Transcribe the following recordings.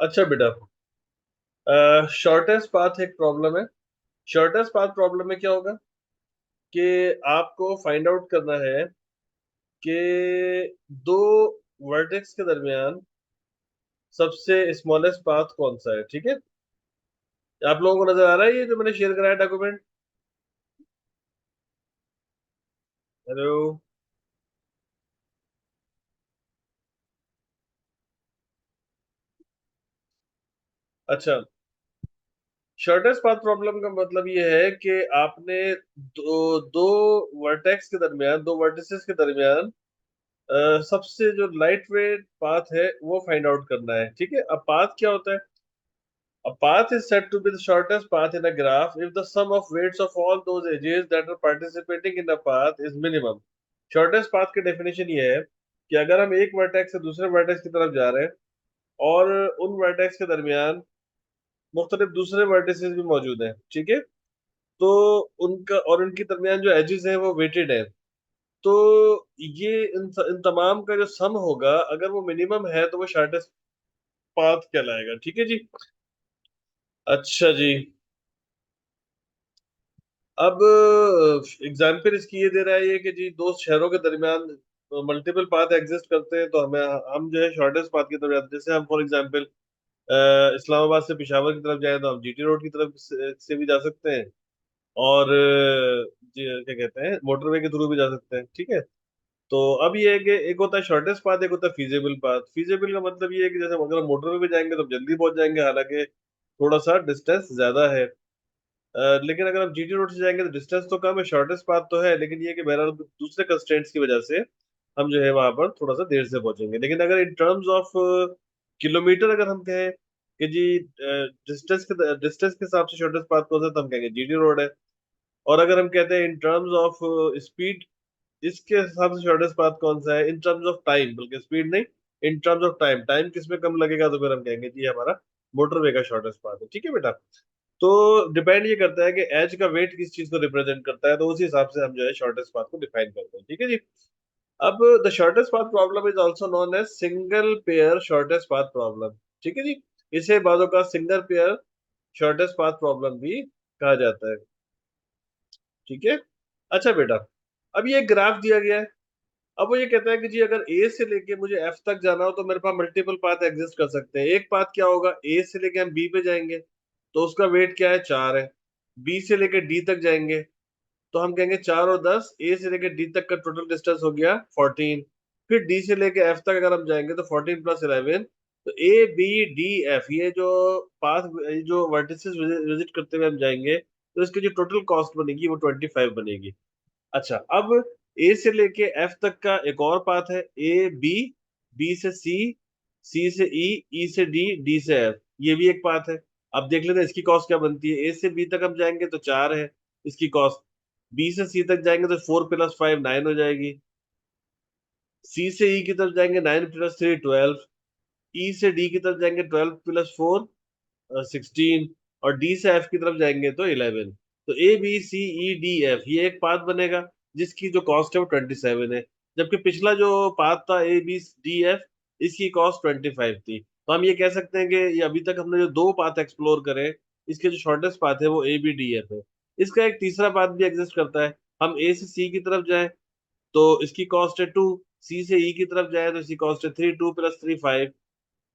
अच्छा बेटा, shortest path एक प्रॉब्लम है। शॉर्टेस्ट पाथ प्रॉब्लम में क्या होगा कि आपको फाइंड आउट करना है कि दो वर्टेक्स के दरमियान सबसे स्मॉलेस्ट पाथ कौन सा है। ठीक है, आप लोगों को नजर आ रहा है ये जो मैंने शेयर कराया डॉक्यूमेंट? हेलो। अच्छा, शॉर्टेस्ट पाथ प्रॉब्लम का मतलब ये है कि आपने दो वर्टेक्स के दरमियान, दो वर्टिसेस के दरमियान सबसे जो लाइट वेट पाथ है वो फाइंड आउट करना है। ठीक है, अब पाथ क्या होता है? A path is said to be the shortest path in a graph if the sum of weights of all those edges that are participating in the path is minimum. Shortest path की definition ये है कि अगर हम एक vertex से दूसरे vertex की तरफ जा रहे हैं और उन वर्टेक्स के दरमियान मुख्तलिफ दूसरे वर्टिसेस भी मौजूद हैं, ठीक है, तो उनका और उनके दरमियान जो एजेस हैं वो वेटेड है, तो ये इन तमाम का जो सम होगा अगर वो मिनिमम है तो वो शॉर्टेस्ट पाथ कहलाएगा। ठीक है जी। अच्छा जी। अब एग्जाम्पल इसकी ये दे रहा है ये कि जी दो शहरों के दरमियान मल्टीपल पाथ एग्जिस्ट करते हैं, तो हमें हम जो है शॉर्टेस्ट पाथ की तरफ जाते हैं। जैसे हम फॉर एग्जांपल इस्लामाबाद से पेशावर की तरफ जाए तो हम जीटी रोड की तरफ से भी जा सकते हैं, और क्या कहते हैं मोटरवे के थ्रू भी जा सकते हैं। ठीक है, तो अब ये है कि एक होता है शॉर्टेस्ट पाथ, एक होता है फीजेबल पाथ। फीजेबल का मतलब ये है कि जैसे अगर हम मोटरवे पे जाएंगे तो हम जल्दी पहुंच जाएंगे, हालांकि थोड़ा सा डिस्टेंस ज्यादा है। लेकिन अगर हम जीटी रोड से जाएंगे तो डिस्टेंस तो कम है, शॉर्टेस्ट पाथ तो है, लेकिन ये है कि बहरहाल दूसरे कंस्ट्रेंट्स की वजह से हम जो है वहां पर थोड़ा सा देर से पहुंचेंगे। लेकिन अगर इन टर्म्स ऑफ किलोमीटर अगर हम कहें कि जी डिस्टेंस के हिसाब से शॉर्टेस्ट पाथ कौन सा है, तो हम कहेंगे जीटी रोड है। और अगर हम कहते हैं इन टर्म्स ऑफ स्पीड, इसके हिसाब से शॉर्टेस्ट पाथ कौन सा है इन टर्म्स ऑफ टाइम, बल्कि स्पीड नहीं, in terms of time, time किसमें कम लगेगा, तो फिर हम कहेंगे जी हमारा मोटरवे का शॉर्टेस्ट पाथ है। ठीक है बेटा, तो डिपेंड ये करता है कि एज का वेट किस चीज को रिप्रेजेंट करता है, तो उसी हिसाब से हम जो है शॉर्टेस्ट पाथ को डिफाइन करते हैं। ठीक है जी। अब the shortest path problem is also known as single pair shortest path problem. ठीक है जी, इसे बाजों का single pair shortest path problem भी कहा जाता है। ठीक है। अच्छा बेटा, अब ये ग्राफ दिया गया है। अब वो ये कहता है कि जी अगर ए से लेके मुझे एफ तक जाना हो तो मेरे पास मल्टीपल पाथ एग्जिस्ट कर सकते हैं। एक पाथ क्या होगा, ए से लेके हम बी पे जाएंगे तो उसका वेट क्या है, 4 है। बी से लेके डी तक जाएंगे तो हम कहेंगे 4 और 10, ए से लेके डी तक का टोटल डिस्टेंस हो गया 14। फिर डी से लेके एफ तक अगर हम जाएंगे तो 14 + 11, तो ए बी डी एफ ये जो पाथ, जो वर्टिसेस विजिट करते हुए हम जाएंगे तो इसकी जो टोटल कॉस्ट बनेगी वो 25 बनेगी। अच्छा, अब ए से लेके एफ तक का एक और पाथ है, ए बी, बी से सी, सी से ई, ई से डी, डी से एफ, ये भी एक पाथ है। अब देख लेते हैं इसकी कॉस्ट क्या बनती है। ए से बी तक हम जाएंगे तो 4 है इसकी कॉस्ट। बी से सी तक जाएंगे तो 4 + 5 9 हो जाएगी। सी से ई की तरफ जाएंगे 9 + 3 12। ई से डी की तरफ जाएंगे 12 + 4 16। और डी से एफ की तरफ जाएंगे तो 11। तो A B C E D F ये एक पाथ बनेगा जिसकी जो कॉस्ट है वो 27 है। जबकि पिछला जो पाथ था ए बी डी एफ, इसकी कॉस्ट 25 थी। तो हम ये कह सकते हैं कि ये अभी तक हमने जो दो पाथ एक्सप्लोर करे, इसके जो शॉर्टेस्ट पाथ है वो ए बी डी एफ है। इसका एक तीसरा पाथ भी एग्जिस्ट करता है। हम ए से सी की तरफ जाएं तो इसकी कॉस्ट है 2। सी से ई की तरफ जाए तो इसकी कॉस्ट है 3, 2 + 3 5।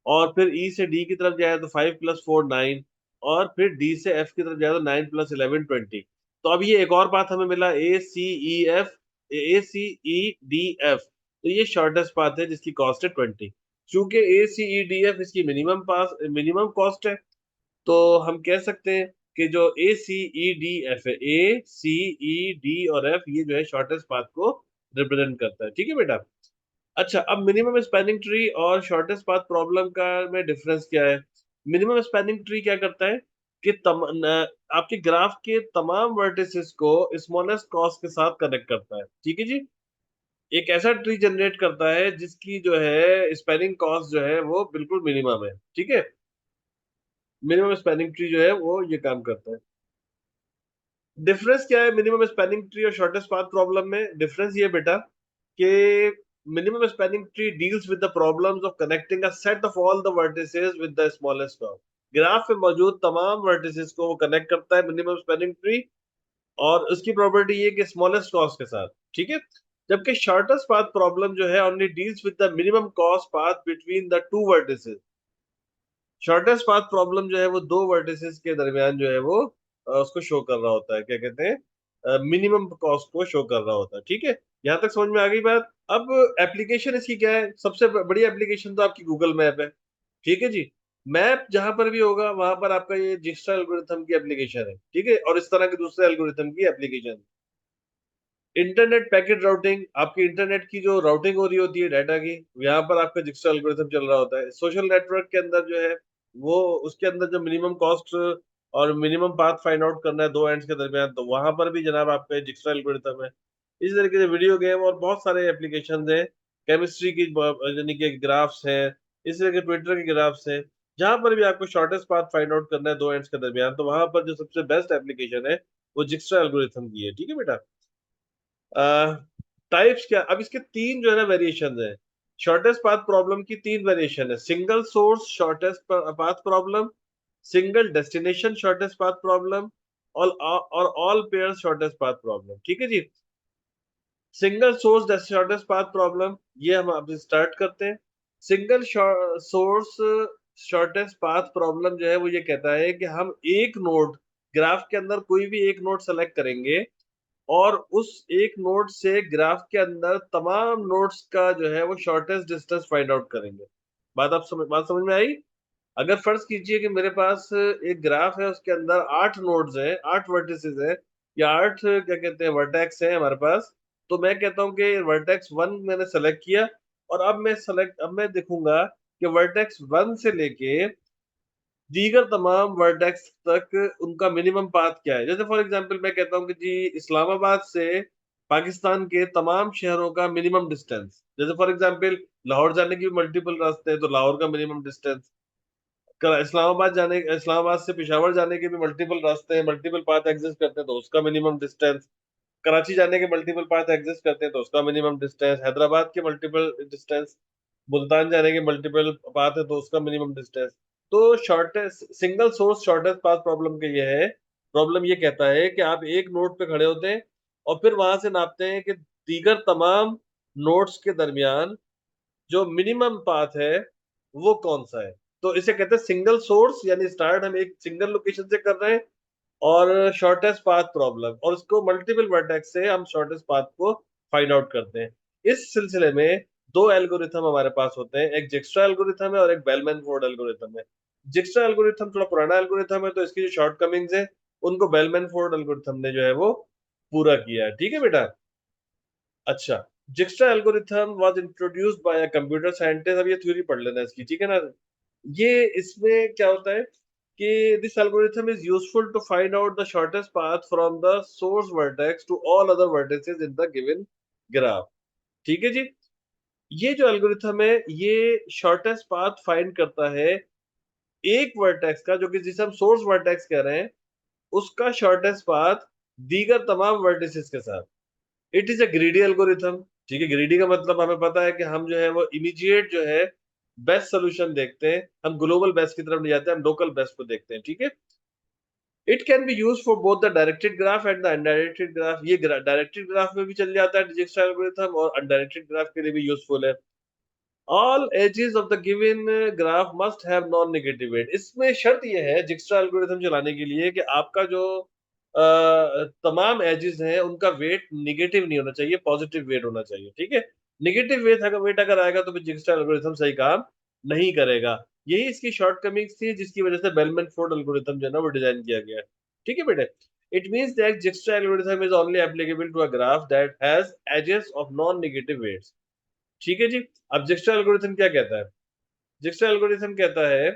और फिर ई से डी की तरफ जाए तो 5 + 4 9। और फिर डी से एफ की तरफ जाए तो 9 + 11 20। तो अब ये एक और बात हमें मिला, ए सी ई एफ, ए सी ई डी एफ, तो ये शॉर्टेस्ट पाथ है जिसकी कॉस्ट है 20। चूंकि ए सी ई डी एफ इसकी मिनिमम कॉस्ट है, तो हम कह सकते हैं कि जो ए सी ई डी एफ है, ए सी ई डी और एफ, ये जो है शॉर्टेस्ट पाथ को रिप्रेजेंट करता है। ठीक है बेटा। अच्छा, अब मिनिमम स्पैनिंग ट्री और शॉर्टेस्ट पाथ प्रॉब्लम का में डिफरेंस क्या है? मिनिमम स्पैनिंग ट्री क्या करता है कि आपके ग्राफ के तमाम वर्टिसेस को स्मॉलेस्ट कॉस्ट के साथ कनेक्ट करता है। ठीक है जी, एक ऐसा ट्री जनरेट करता है जिसकी जो है स्पैनिंग कॉस्ट जो है वो बिल्कुल मिनिमम है। ठीक है, मिनिमम स्पैनिंग ट्री जो है वो ये काम करता है। डिफरेंस क्या है मिनिमम स्पैनिंग ट्री और शॉर्टेस्ट पाथ प्रॉब्लम में? डिफरेंस ये बेटा कि minimum spanning tree deals with the problems of connecting a set of all the vertices with the smallest cost. Graph में मौजूद तमाम वर्टिसेस को वो कनेक्ट करता है मिनिमम स्पैनिंग ट्री, और उसकी प्रॉपर्टी ये कि स्मॉलेस्ट कॉस्ट के साथ, ठीक है। जबकि शॉर्टेस्ट पाथ प्रॉब्लम जो है only deals with the minimum cost path between the two vertices. Shortest path problem जो है वो दो वर्टिसेस के दरमियान जो है वो उसको शो कर रहा होता है, क्या कहते हैं, मिनिमम कॉस्ट को शो कर रहा होता है, ठीक है। यहाँ तक समझ में आ गई बात। अब एप्लीकेशन इसकी क्या है, सबसे बड़ी एप्लीकेशन तो आपकी गूगल मैप है, ठीक है जी। मैप जहां पर भी होगा वहां पर आपका ये जिक्स्ट्रा एल्गोरिथम की एप्लीकेशन है, ठीक है, और इस तरह के दूसरे एल्गोरिथम की एप्लीकेशन। इंटरनेट पैकेट राउटिंग, आपकी इंटरनेट की जो राउटिंग हो रही होती है डाटा की, यहाँ पर आपका जिक्स्ट्रा एल्गोरिथम चल रहा होता है। सोशल नेटवर्क के अंदर जो है वो, उसके अंदर जो मिनिमम कॉस्ट और मिनिमम पाथ फाइंड आउट करना है दो एंड्स के दरमियान, तो वहां पर भी जनाब आपका जिक्स्ट्रा एल्गोरिथम है। इसी तरीके से वीडियो गेम और बहुत सारे एप्लीकेशन हैं, केमिस्ट्री की यानी कि ग्राफ्स हैं, इस तरह के ट्विटर के ग्राफ्स हैं, जहां पर भी आपको शॉर्टेस्ट पाथ फाइंड आउट करना है दो एंड्स के दरमियान, तो वहां पर जो सबसे बेस्ट एप्लीकेशन है वो जिक्स्ट्रा एल्गोरिथम की है, ठीक है बेटा। टाइप्स क्या, अब इसके तीन जो है ना वेरिएशन है। शॉर्टेस्ट पाथ प्रॉब्लम की तीन वेरिएशन है: single source shortest path problem, single destination shortest path problem, और all pair shortest path problem, ठीक है जी। Single source shortest path problem, ये हम अब स्टार्ट करते हैं। Single source shortest path problem जो है वो ये कहता है कि हम एक नोड, ग्राफ के अंदर कोई भी एक नोड सेलेक्ट करेंगे और उस एक नोड से ग्राफ के अंदर तमाम नोड्स का जो है वो शॉर्टेस्ट डिस्टेंस फाइंड आउट करेंगे। बात समझ में आई। अगर फर्ज कीजिए कि मेरे पास एक ग्राफ है, उसके अंदर 8 नोड्स हैं, 8 वर्टिसेस हैं, या 8 क्या कहते हैं वर्टेक्स हैं हमारे पास, तो मैं कहता हूँ कि वर्टेक्स 1 मैंने सेलेक्ट किया, और अब मैं देखूंगा कि वर्टेक्स 1 से लेके दीगर तमाम वर्टेक्स तक उनका मिनिमम पाथ क्या है। जैसे फॉर एग्जांपल मैं कहता हूँ कि जी इस्लामाबाद से पाकिस्तान के तमाम शहरों का मिनिमम डिस्टेंस, जैसे फॉर एग्जांपल लाहौर जाने की मल्टीपल रास्ते हैं, तो लाहौर का मिनिमम डिस्टेंस, इस्लामाबाद से पेशावर जाने के भी मल्टीपल रास्ते हैं, मल्टीपल पाथ एग्जिस्ट करते हैं, तो उसका मिनिमम डिस्टेंस, कराची जाने के मल्टीपल पाथ एग्जिस्ट करते हैं तो उसका मिनिमम डिस्टेंस, हैदराबाद के मल्टीपल डिस्टेंस, मुल्तान जाने के मल्टीपल पाथ है तो उसका मिनिमम डिस्टेंस। तो shortest single source shortest path problem के ये है, प्रॉब्लम ये कहता है कि आप एक नोड पे खड़े होते हैं और फिर वहां से नापते हैं कि दीगर तमाम नोड्स के दरमियान जो मिनिमम पाथ है वो कौन सा है। तो इसे कहते हैं सिंगल सोर्स, यानी स्टार्ट हम एक सिंगल लोकेशन से कर रहे हैं, और शॉर्टेस्ट पाथ प्रॉब्लम, और उसको मल्टीपल वर्टेक्स से हम शॉर्टेस्ट पाथ को फाइंड आउट करते हैं। इस सिलसिले में दो एल्गोरिथम हमारे पास होते हैं, एक जिक्स्ट्रा एल्गोरिथम है और एक बेलमैन फोर्ड एल्गोरिथम है। जिक्स्ट्रा एल्गोरिथम थोड़ा पुराना एल्गोरिथम है, तो इसकी जो शॉर्टकमिंग्स है उनको बेलमैन फोर्ड एल्गोरिथम ने जो है वो पूरा किया है, ठीक है बेटा। अच्छा, Dijkstra algorithm was introduced by a computer scientist, अब ये थ्योरी पढ़ लेना इसकी, ठीक है ना। ये इसमें क्या होता है कि this algorithm is useful to find out the shortest path from the source vertex to all other vertices in the given graph, ठीक है जी। ये जो एल्गोरिथम है ये शॉर्टेस्ट पाथ फाइंड करता है एक वर्टेक्स का, जो कि जिसे हम सोर्स वर्टेक्स कह रहे हैं, उसका शॉर्टेस्ट पाथ दीगर तमाम वर्टिसेस के साथ। It is a greedy algorithm, ठीक है। ग्रीडी का मतलब हमें पता है कि हम जो है वो इमीडिएट जो है बेस्ट सोल्यूशन देखते हैं, हम ग्लोबल बेस्ट की तरफ नहीं जाते, हम लोकल बेस्ट को देखते हैं, ठीक है। It can be use for both the directed graph and the undirected graph, ये डायरेक्टेड ग्राफ में भी चल जाता है डिजिक्स्ट्रा एल्गोरिथम, और अनडायरेक्टेड ग्राफ के लिए भी यूजफुल है। All edges of the given graph must have non negative weight, इसमें शर्त यह है जिक्स्ट्रा एल्गोरिथम चलाने के लिए कि आपका जो तमाम एजेस हैं उनका वेट नेगेटिव नहीं होना चाहिए, पॉजिटिव वेट होना चाहिए, ठीक है। नेगेटिव वेट अगर आएगा तो फिर जिक्स्ट्रा एल्गोरिथम सही काम नहीं करेगा। यही इसकी शॉर्टकमिंग्स थी जिसकी वजह से बेलमैन फोर्ड एल्गोरिथम जो है ना वो डिजाइन किया गया है, ठीक है बेटे। It means that Dijkstra algorithm is only applicable to a graph that has edges of non negative weights, ठीक है जी। अब जिक्स्ट्रा एल्गोरिथम क्या कहता है, जिक्स्ट्रा एल्गोरिथम कहता है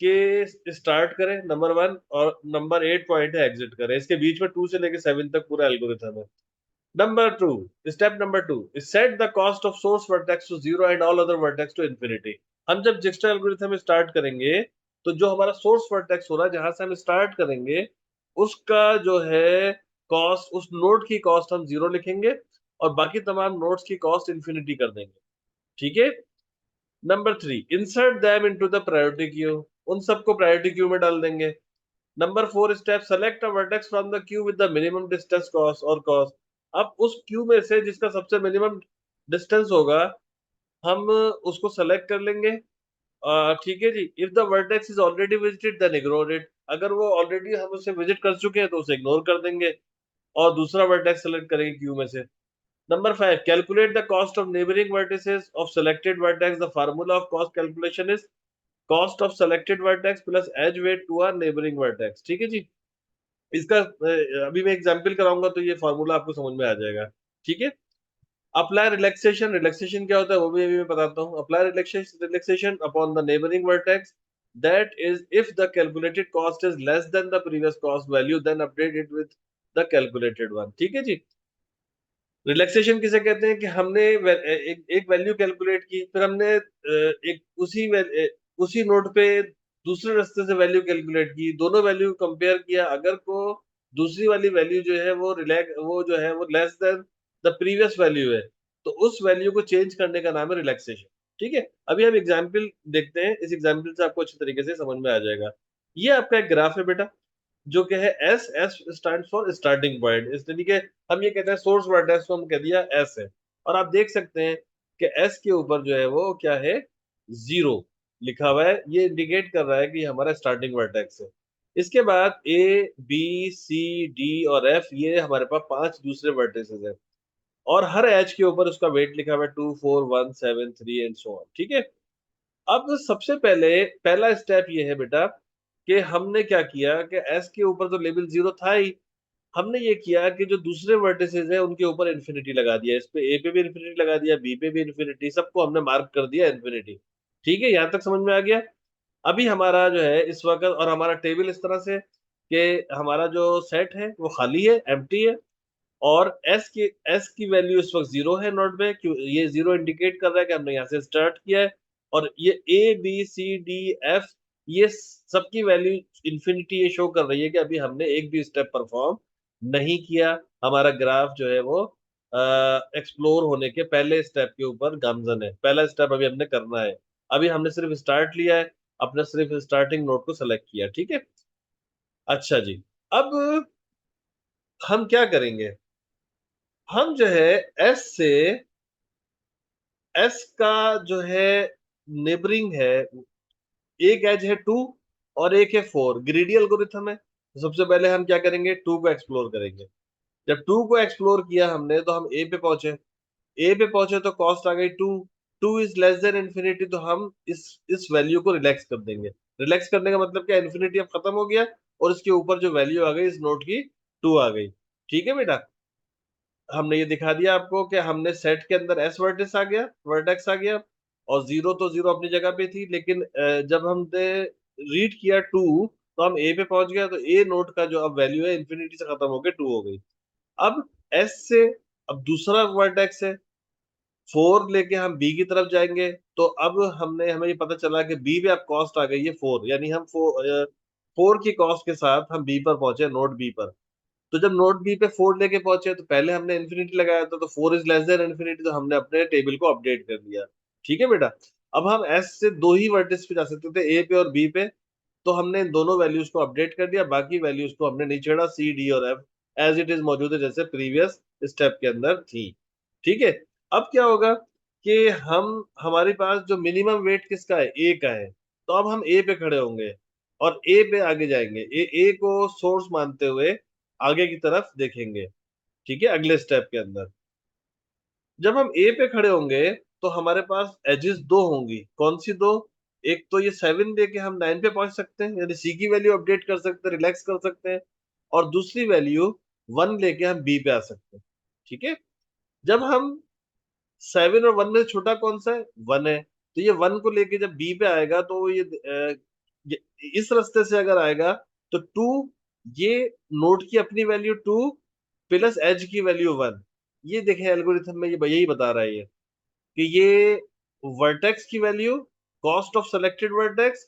कि स्टार्ट करें नंबर 1 और नंबर 8 पॉइंट है एग्जिट करें, इसके बीच में 2 से लेकर 7 तक पूरा एल्गोरिथम है। Number 2, step number 2 is set the cost of source vertex to 0 and all other vertex to infinity. हम जब जिक्स्ट्रा एल्गोरिथम स्टार्ट करेंगे तो जो हमारा सोर्स वर्टेक्स हो रहा है जहां से हम स्टार्ट करेंगे उसका जो है कॉस्ट, उस नोड की कॉस्ट हम 0 लिखेंगे, और बाकी तमाम नोड्स की कॉस्ट इन्फिनिटी कर देंगे। ठीक है। Number 3, insert them into the priority queue, उन सबको प्रायोरिटी क्यू में डाल देंगे। Number 4 step, select a vertex from the Q with the minimum distance cost और कॉस्ट। अब उस क्यू में से जिसका सबसे मिनिमम डिस्टेंस होगा हम उसको सेलेक्ट कर लेंगे। ठीक है जी। If the vertex is already visited then ignore it, अगर वो ऑलरेडी हम उसे विजिट कर चुके हैं तो उसे इग्नोर कर देंगे और दूसरा वर्टेक्स सेलेक्ट करेंगे क्यू में से। Number 5, calculate the cost of neighbouring vertices of selected vertex, the formula of cost calculation is cost of selected vertex plus edge weight to our neighbouring vertex. ठीक है जी। इसका अभी मैं एग्जांपल कराऊंगा तो ये फार्मूला आपको समझ में आ जाएगा। ठीक है। अप्लाई रिलैक्सेशन, रिलैक्सेशन क्या होता है वो भी अभी मैं बताता हूँ। Apply relaxation upon the neighbouring vertex that is if the calculated cost is less than the previous cost value then update it with the calculated one. ठीक है जी। रिलैक्सेशन किसे कहते हैं कि हमने एक वैल्यू कैलकुलेट की, फिर हमने एक उसी नोट पे दूसरे रास्ते से वैल्यू कैलकुलेट की, दोनों वैल्यू कंपेयर किया, अगर को दूसरी वाली वैल्यू जो है वो जो है वो less than the previous value है तो उस वैल्यू को चेंज करने का नाम है रिलैक्सेशन। ठीक है। अभी हम एग्जाम्पल देखते हैं, इस एग्जाम्पल से आपको अच्छे तरीके से समझ में आ जाएगा। ये आपका एक ग्राफ है बेटा, जो कि है S, S stand for starting point. इस तरीके हम ये कहते हैं सोर्स वर्टेक्स को हम कह दिया एस है, और आप देख सकते हैं कि एस के ऊपर जो है वो क्या है, 0 लिखा हुआ है। ये इंडिकेट कर रहा है कि हमारा स्टार्टिंग वर्टेक्स है। इसके बाद ए, बी, सी, डी और एफ, ये हमारे पास 5 दूसरे वर्टेक्सेस हैं, और हर एज के ऊपर उसका वेट लिखा हुआ है 2, 4, 1, 7, 3 एंड सो ऑन। ठीक है। अब सबसे पहला स्टेप ये है बेटा कि हमने क्या किया कि एस के ऊपर तो लेवल 0 था ही, हमने ये किया कि जो दूसरे वर्टिसेस है उनके ऊपर इन्फिनिटी लगा दिया। इस पे ए पे भी इन्फिनिटी लगा दिया, बी पे भी इन्फिनिटी, सबको हमने मार्क कर दिया इन्फिनिटी। ठीक है, यहां तक समझ में आ गया। अभी हमारा जो है इस वक्त और हमारा टेबल इस तरह से कि हमारा जो सेट है वो खाली है, एम्प्टी है, और एस की वैल्यू इस वक्त 0 है नोट पे, क्यों ये 0 इंडिकेट कर रहा है कि हमने यहाँ से स्टार्ट किया है। और ये ए, बी, सी, डी, एफ, ये सबकी वैल्यू इन्फिनिटी ये शो कर रही है कि अभी हमने एक भी स्टेप परफॉर्म नहीं किया। हमारा ग्राफ जो है वो एक्सप्लोर होने के पहले स्टेप के ऊपर गामजन है, पहला स्टेप अभी हमने करना है। अभी हमने सिर्फ स्टार्ट लिया है, अपने सिर्फ स्टार्टिंग नोट को सेलेक्ट किया। ठीक है। अच्छा जी। अब हम क्या करेंगे, हम जो है एस से एस का जो है नेबरिंग है, एक एज है 2 और एक है 4, ग्रीडी एल्गोरिथम है। तो सबसे पहले हम क्या करेंगे, 2 को एक्सप्लोर करेंगे। जब 2 को एक्सप्लोर किया हमने तो हम ए पे पहुंचे, ए पे पहुंचे तो कॉस्ट आ गई 2, 2 इज लेस देन इन्फिनिटी, तो हम इस वैल्यू को रिलैक्स कर देंगे। रिलैक्स करने का मतलब क्या, इन्फिनिटी अब खत्म हो गया और इसके ऊपर जो वैल्यू आ गई इस नोट की 2 आ गई। ठीक है बेटा। हमने ये दिखा दिया आपको कि हमने सेट के अंदर एस वर्टेक्स आ गया, वर्टेक्स आ गया, और 0 तो 0 अपनी जगह पे थी, लेकिन जब हमने रीड किया 2 तो हम ए पे पहुंच गया, तो ए नोट का जो अब वैल्यू है इन्फिनिटी से खत्म होकर 2 हो गई। अब एस से अब दूसरा वर्टेक्स है 4 लेके हम बी की तरफ जाएंगे, तो अब हमें ये पता चला कि बी पे अब कॉस्ट आ गई है 4, यानी हम 4 की कॉस्ट के साथ हम बी पर पहुंचे, नोट बी पर। तो जब नोट बी पे 4 लेके पहुंचे तो पहले हमने इन्फिनिटी लगाया था, तो 4 इज लेस देन इन्फिनिटी, तो हमने अपने टेबल को अपडेट कर दिया। ठीक है बेटा। अब हम एस से दो ही वर्टिस पे जा सकते थे, ए पे और बी पे, तो हमने इन दोनों वैल्यूज को अपडेट कर दिया, बाकी वैल्यूज को हमने नहीं छेड़ा, सी, डी और एफ एज इट इज मौजूद है जैसे प्रीवियस स्टेप के अंदर थी। ठीक है। अब क्या होगा कि हम हमारे पास जो मिनिमम वेट किसका है, ए का है, तो अब हम ए पे खड़े होंगे और ए पे आगे जाएंगे, ए को सोर्स मानते हुए आगे की तरफ देखेंगे। ठीक है, अगले स्टेप के अंदर जब हम ए पे खड़े होंगे तो हमारे पास एजेस दो होंगी। कौन सी दो, एक तो ये 7 लेके हम 9 पे पहुंच सकते हैं, यानी सी की वैल्यू अपडेट कर सकते हैं, रिलैक्स कर सकते हैं, और दूसरी वैल्यू 1 लेके हम बी पे आ सकते हैं। ठीक है। जब हम 7 और 1 में से छोटा कौन सा है, 1 है, तो ये 1 को लेके जब बी पे आएगा तो ये इस रास्ते से अगर आएगा तो 2, ये नोट की अपनी वैल्यू 2 प्लस एज की वैल्यू 1। ये देखें एल्गोरिथम में ये यही बता रहा है ये कि ये वर्टेक्स की value, cost of selected vertex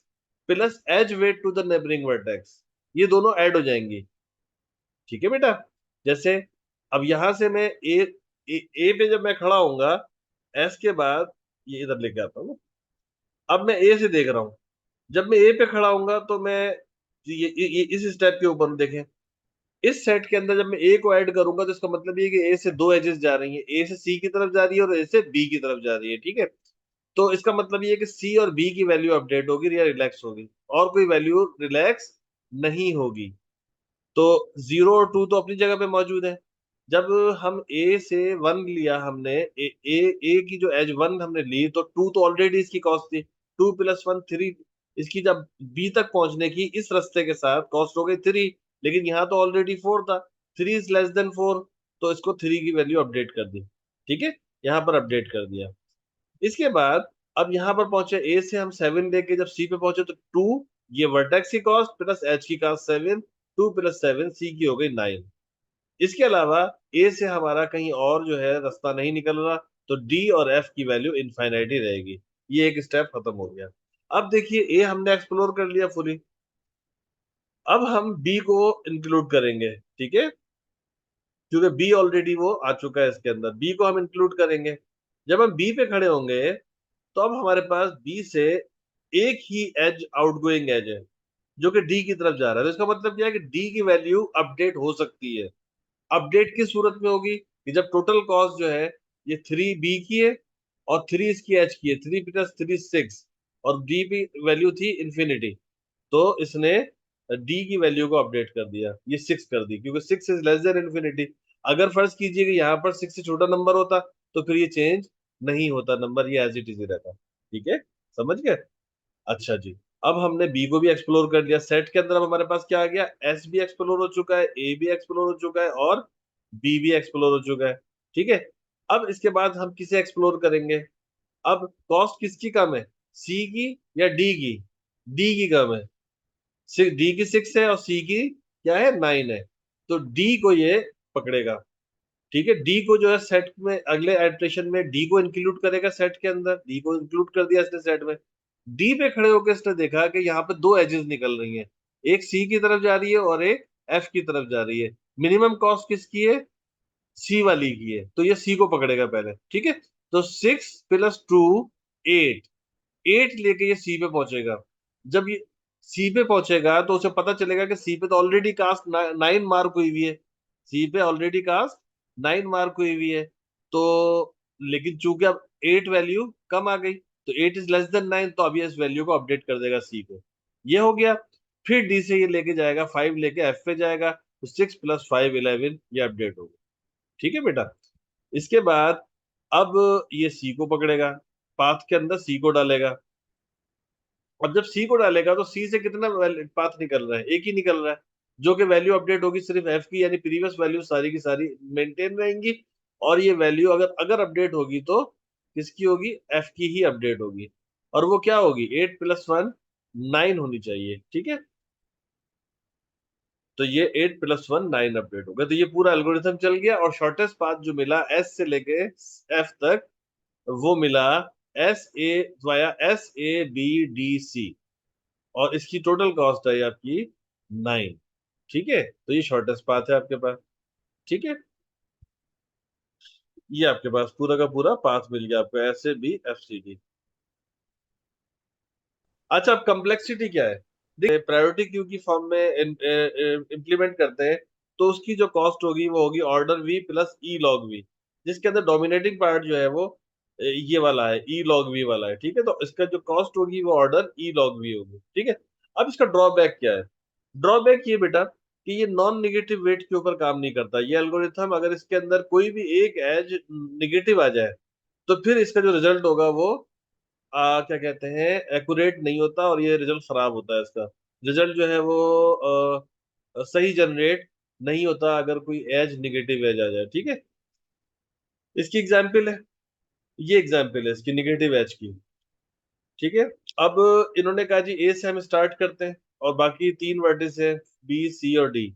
plus edge weight to the neighbouring vertex, ये दोनों ऐड हो जाएंगी। ठीक है बेटा। जैसे अब यहां से मैं ए ए पे जब मैं खड़ा होऊंगा, एस के बाद ये इधर लेके आता हूँ। अब मैं ए से देख रहा हूँ, जब मैं ए पे खड़ा होऊंगा तो मैं ये इस स्टेप के ऊपर देखें, इस सेट के अंदर जब मैं ए को ऐड करूंगा तो इसका मतलब ये कि ए से दो एजेस जा रही हैं, ए से सी की तरफ जा रही है और ए से बी की तरफ जा रही है, ठीक है। तो इसका मतलब ये है कि सी और बी की वैल्यू अपडेट होगी या रिलैक्स होगी, और कोई वैल्यू रिलैक्स नहीं होगी। तो 0 और 2 तो अपनी जगह पे मौजूद है। जब हम ए से 1 लिया हमने, ए की जो एज 1 हमने ली, तो 2 तो ऑलरेडी इसकी कॉस्ट थी, 2 + 1 3। इसकी जब बी तक पहुंचने की इस रास्ते के साथ कॉस्ट हो गई 3, लेकिन यहाँ तो ऑलरेडी 4 था, 3 < <4, तो इसको 3 की वैल्यू अपडेट कर दी, ठीक है, यहाँ पर अपडेट कर दिया। इसके बाद अब यहाँ पर पहुंचे, ए से हम 7 लेके जब सी पे पहुंचे तो 2, ये वर्टेक्स की कॉस्ट प्लस एच की कॉस्ट 7, 2 + 7 सी की हो गई 9। इसके अलावा ए से हमारा कहीं और जो है रास्ता नहीं निकल रहा, तो डी और एफ की वैल्यू इनफाइनाइट ही रहेगी। ये एक स्टेप खत्म हो गया। अब देखिए ए हमने एक्सप्लोर कर लिया फुली, अब हम बी को इंक्लूड करेंगे, ठीक है, क्योंकि बी ऑलरेडी वो आ चुका है इसके अंदर, बी को हम इंक्लूड करेंगे। जब हम बी पे खड़े होंगे तो अब हमारे पास बी से एक ही एज आउटगोइंग एज है जो कि डी की तरफ जा रहा है, तो इसका मतलब क्या है कि डी की वैल्यू अपडेट हो सकती है। अपडेट किस सूरत में होगी कि जब टोटल कॉस्ट जो है ये 3 बी की है और 3 इसकी एच की है, 3 + 3 6, और डी की वैल्यू थी इंफिनिटी, तो इसने डी की वैल्यू को अपडेट कर दिया, ये 6 कर दी, क्योंकि 6 इज लेस देन इंफिनिटी। अगर फर्ज कीजिए कि यहाँ पर 6 से छोटा नंबर होता तो फिर ये चेंज नहीं होता नंबर, ये एज इट इज ही रहता, ठीक है, समझ गए। अच्छा जी, अब हमने बी को भी एक्सप्लोर कर लिया, सेट के अंदर अब हमारे पास क्या आ गया, एस भी एक्सप्लोर हो चुका है, ए भी एक्सप्लोर हो चुका है और बी भी एक्सप्लोर हो चुका है, ठीक है। अब इसके बाद हम किसे एक्सप्लोर करेंगे, अब कॉस्ट किसकी कम है, सी की या डी की, डी की कम है, डी की 6 है और सी की क्या है, 9 है, तो डी को ये पकड़ेगा, ठीक है। डी को जो है सेट में अगले एडिशन में डी को इंक्लूड करेगा, सेट के अंदर डी को इंक्लूड कर दिया इसने सेट में। डी पे खड़े होकर इसने देखा कि यहाँ पे दो एजेस निकल रही हैं, एक सी की तरफ जा रही है और एक एफ की तरफ जा रही है। मिनिमम कॉस्ट किसकी है, सी वाली की है, तो ये सी को पकड़ेगा पहले, ठीक है। तो 6 + 2 8, 8 लेके ये सी पे पहुंचेगा। जब ये सी पे पहुंचेगा तो उसे पता चलेगा कि सी पे तो ऑलरेडी कास्ट 9 मार्क हुई हुई है, सी पे ऑलरेडी कास्ट 9 मार्क हुई हुई है। तो लेकिन चूंकि अब 8 वैल्यू कम आ गई, तो 8 < <9, तो अभी इस वैल्यू को अपडेट कर देगा सी को, ये हो गया। फिर डी से ये लेके जाएगा 5 लेके एफ पे जाएगा, तो 6 + 5 11, ये अपडेट होगा, ठीक है बेटा। इसके बाद अब ये सी को पकड़ेगा, पाथ के अंदर सी को डालेगा। अब जब सी को डालेगा तो सी से कितना पाथ निकल रहा है, एक ही निकल रहा है, जो कि वैल्यू अपडेट होगी सिर्फ एफ की, यानी प्रीवियस वैल्यू सारी की सारी मेंटेन रहेंगी, और ये वैल्यू अगर अगर अपडेट होगी तो किसकी होगी, एफ की ही अपडेट होगी, और वो क्या होगी, 8 + 1 9 होनी चाहिए, ठीक है। तो ये 8 + 1 9 अपडेट हो गया, तो ये पूरा एल्गोरिथम चल गया, और शॉर्टेस्ट पाथ जो मिला एस से लेके एफ तक, वो मिला SABDC, और इसकी टोटल कॉस्ट है आपकी 9, ठीक है। तो ये शॉर्टेस्ट पाथ है आपके पास, ठीक है। ये आपके पास पूरा का पूरा पाथ मिल गया आपको, SABFCD। अच्छा, अब कम्प्लेक्सिटी क्या है, देखिए प्रायोरिटी क्यू की फॉर्म में इम्प्लीमेंट करते हैं, तो उसकी जो कॉस्ट होगी वो होगी order V plus E log V, जिसके अंदर डोमिनेटिंग पार्ट जो है वो ये वाला है, ई लॉग वी वाला है, ठीक है। तो इसका जो कॉस्ट होगी वो ऑर्डर ई लॉग वी होगी, ठीक है। अब इसका ड्रॉबैक क्या है, ड्रॉबैक ये बेटा कि ये नॉन निगेटिव वेट के ऊपर काम नहीं करता ये एल्गोरिथम, अगर इसके अंदर कोई भी एक एज निगेटिव आ जाए तो फिर इसका जो रिजल्ट होगा वो क्या कहते हैं, एक्यूरेट नहीं होता, और ये रिजल्ट खराब होता है, इसका रिजल्ट जो है वो सही जनरेट नहीं होता अगर कोई एज निगेटिव एज आ जाए, ठीक है। इसकी एग्जाम्पल है, ये एग्जाम्पल है इसकी निगेटिव एज की, ठीक है। अब इन्होंने कहा जी ए से हम स्टार्ट करते हैं और बाकी 3 वर्टिस है, बी सी और डी।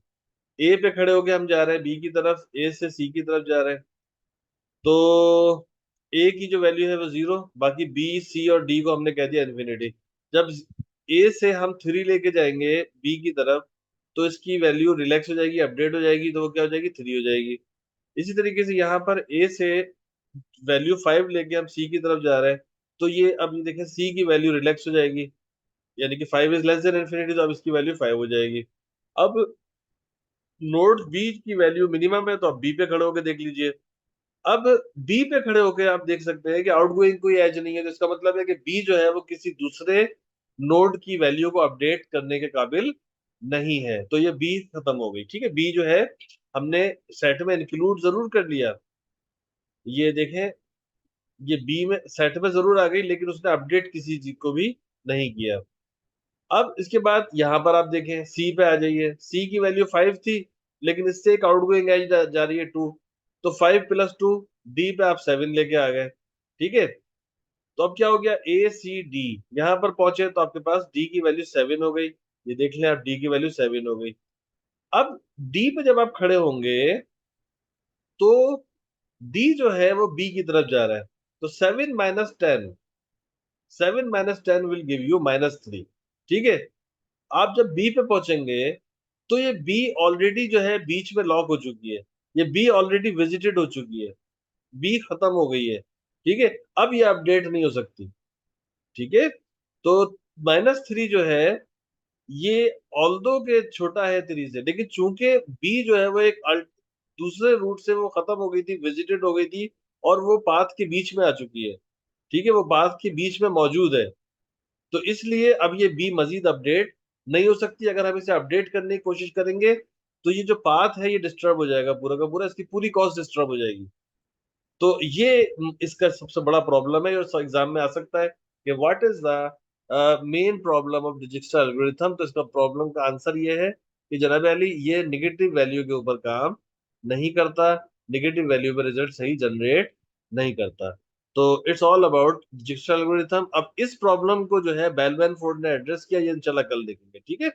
ए पे खड़े होके हम जा रहे हैं बी की तरफ, ए से सी की तरफ जा रहे हैं, तो ए की जो वैल्यू है वो 0, बाकी बी सी और डी को हमने कह दिया इन्फिनिटी। जब ए से हम 3 लेके जाएंगे बी की तरफ, तो इसकी वैल्यू रिलैक्स हो जाएगी, अपडेट हो जाएगी, तो वो क्या हो जाएगी, 3 हो जाएगी। इसी तरीके से यहाँ पर ए से वैल्यू 5 लेके हम सी की तरफ जा रहे हैं, तो ये अब ये देखें सी की वैल्यू रिलैक्स हो जाएगी, यानी कि 5 इज लेस देन इन्फिनिटी, तो अब इसकी वैल्यू 5 हो जाएगी। अब नोड बी की वैल्यू मिनिमम है, तो आप बी पे खड़े होकर देख लीजिए। अब बी पे खड़े होकर आप देख सकते हैं कि आउटगोइंग कोई एज नहीं है, तो इसका मतलब है कि बी जो है वो किसी दूसरे नोड की वैल्यू को अपडेट करने के काबिल नहीं है, तो ये बी खत्म हो गई। ठीक है, बी जो है हमने सेट में इंक्लूड जरूर कर लिया, ये देखें ये बी में सेट में जरूर आ गई, लेकिन उसने अपडेट किसी चीज को भी नहीं किया। अब इसके बाद यहां पर आप देखें सी पे आ जाइए, सी की वैल्यू 5 थी, लेकिन इससे एक आउटगोइंग एज जा रही है 2, तो 5 + 2, डी पे आप 7 लेके आ गए। ठीक है, तो अब क्या हो गया, ए सी डी यहां पर पहुंचे तो आपके पास डी की वैल्यू 7 हो गई, ये देख लें आप, डी की वैल्यू 7 हो गई। अब डी पे जब आप खड़े होंगे तो डी जो है वो बी की तरफ जा रहा है, तो 7 - 10, 7 - 10 विल गिव यू -3। ठीक है, आप जब बी पे पहुंचेंगे तो ये बी ऑलरेडी जो है बीच में लॉक हो चुकी है, ये बी ऑलरेडी विजिटेड हो चुकी है, बी खत्म हो गई है। ठीक है, अब ये अपडेट नहीं हो सकती। ठीक है, तो -3 जो है ये ऑल्दो के छोटा है 3 से, लेकिन चूंकि बी जो है वो एक दूसरे रूट से वो खत्म हो गई थी, विजिटेड हो गई थी, और वो पाथ के बीच में आ चुकी है। ठीक है, वो पाथ के बीच में मौजूद है, तो इसलिए अब ये बी मजीद अपडेट नहीं हो सकती। अगर हम इसे अपडेट करने की कोशिश करेंगे तो ये जो पाथ है ये डिस्टर्ब हो जाएगा पूरा का पूरा, इसकी पूरी कॉस्ट डिस्टर्ब हो जाएगी। तो ये इसका सबसे बड़ा प्रॉब्लम है, और एग्जाम में आ सकता है कि what is the main problem of digital algorithm. तो इसका प्रॉब्लम का आंसर ये है कि जनाब अली ये निगेटिव वैल्यू के ऊपर काम नहीं करता, निगेटिव वैल्यू पर रिजल्ट सही जनरेट नहीं करता। तो it's all about digital algorithm. अब इस प्रॉब्लम को जो है बेल फोर्ड ने एड्रेस किया, ये इंशाल्लाह कल देखेंगे। ठीक है।